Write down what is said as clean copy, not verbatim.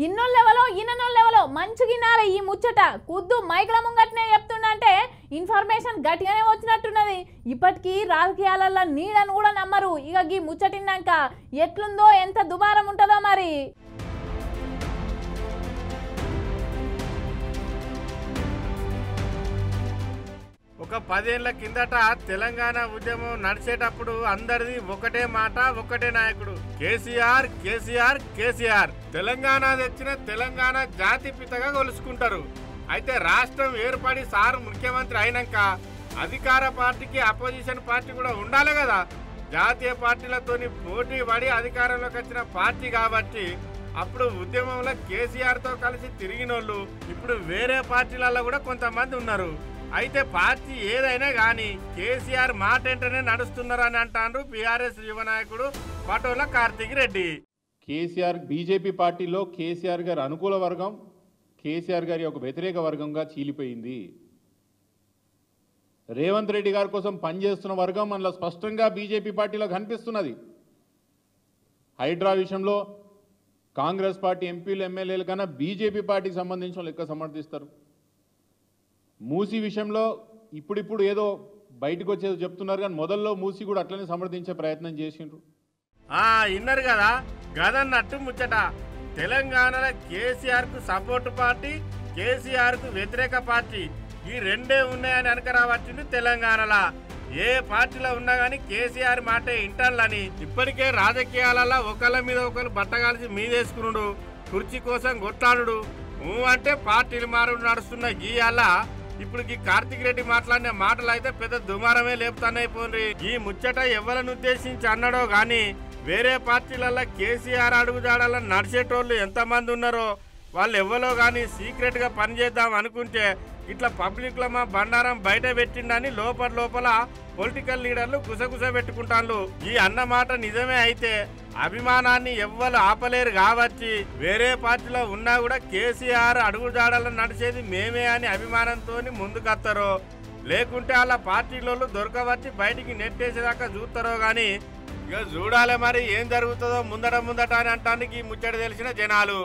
ఇన్నోళ్ళెవలో ఈయనోళ్ళెవలో మంచిగినాలి ఈ ముచ్చట కుద్దు మైక్ల ముంగట్నే చెప్తుండంటే ఇన్ఫర్మేషన్ గట్టిగానే వచ్చినట్టున్నది. ఇప్పటికీ రాజకీయాలలో నీడను కూడా నమ్మరు. ఇక ఈ ముచ్చటిన్నాక ఎట్లుందో ఎంత దుమారం ఉంటుందో మరి. ఒక 10 ఏళ్ల కిందట తెలంగాణ ఉద్యమం నడిచేటప్పుడు అందరిది ఒకటే మాట, ఒకటే నాయకుడు, కేసీఆర్ కేసీఆర్ కేసీఆర్. తెలంగాణ తెచ్చిన తెలంగాణ జాతి పితగా కొలుసుకుంటారు. అయితే రాష్ట్రం ఏర్పడి సార్ ముఖ్యమంత్రి అయినాక అధికార పార్టీకి అపోజిషన్ పార్టీ కూడా ఉండాలి కదా. జాతీయ పార్టీలతోని పోటీ పడి అధికారంలోకి వచ్చిన పార్టీ కాబట్టి అప్పుడు ఉద్యమంలో కేసీఆర్తో కలిసి తిరిగినోళ్ళు ఇప్పుడు వేరే పార్టీలలో కూడా కొంతమంది ఉన్నారు. అయితే పార్టీ ఏదైనా కానీ కేసీఆర్ మాట వెంటనే నడుస్తున్నారని అంటారు బీఆర్ఎస్ యువ నాయకుడు పటోల కార్తిక్ రెడ్డి. కేసీఆర్ బీజేపీ పార్టీలో కేసీఆర్ గారి అనుకూల వర్గం కేసీఆర్ గారి ఒక వ్యతిరేక వర్గంగా చీలిపోయింది. రేవంత్ రెడ్డి గారి కోసం పనిచేస్తున్న వర్గం అందులో స్పష్టంగా బీజేపీ పార్టీలో కనిపిస్తున్నది. హైడ్రా విషయంలో కాంగ్రెస్ పార్టీ ఎంపీలు ఎమ్మెల్యేల కన్నా బీజేపీ పార్టీకి సంబంధించిన వాళ్ళు ఎక్కువ సమర్థిస్తారు. మూసీ విషయంలో ఇప్పుడిప్పుడు ఏదో బయటకు వచ్చేదో చెప్తున్నారు కానీ మొదల్లో మూసీ కూడా అట్లనే సమర్థించే ప్రయత్నం చేసిండ్రు. ఇన్నారు కదా గదన్నట్టు ముచ్చట. తెలంగాణలో కేసీఆర్ కు సపోర్ట్ పార్టీ, కేసీఆర్ కు వ్యతిరేక పార్టీ ఈ రెండే ఉన్నాయని అనకరావచ్చింది. తెలంగాణలో ఏ పార్టీలో ఉన్నా కానీ కేసీఆర్ మాటే ఇంటర్లని ఇప్పటికే రాజకీయాలలో ఒకళ్ళ మీద ఒకరు బట్టగాల్సి మీదేసుకున్నాడు, కుర్చీ కోసం కొట్లాడు అంటే పార్టీలు మారు నడుస్తున్న గీయాల ఇప్పుడు ఈ కార్తిక్ రెడ్డి మాట్లాడిన మాటలు అయితే పెద్ద దుమారమే లేపుతానైపోయింది. ఈ ముచ్చట ఎవరిని ఉద్దేశించి అన్నాడో గాని వేరే పార్టీలలో కేసీఆర్ అడుగుజాడాలని నడిచేటోళ్ళు ఎంతమంది ఉన్నారో వాళ్ళు ఎవరో కానీ సీక్రెట్ గా పనిచేద్దాం అనుకుంటే ఇట్లా పబ్లిక్ లో మా బండారం బయట పెట్టిండని లోపల పొలిటికల్ లీడర్లు గుసగుస పెట్టుకుంటాను. ఈ అన్న మాట నిజమే అయితే అభిమానాన్ని ఎవ్వరు ఆపలేరు కాబట్టి వేరే పార్టీలో ఉన్నా కూడా కేసీఆర్ అడుగుజాడాలని నడిచేది మేమే అని అభిమానంతో ముందుకొస్తారో లేకుంటే అలా పార్టీలో దొరకవచ్చి బయటికి నెట్టేసేదాకా చూస్తారో గాని ఇక చూడాలి మరి ఏం జరుగుతుందో ముందట అని అంటానికి ముచ్చట తెలిసిన జనాలు.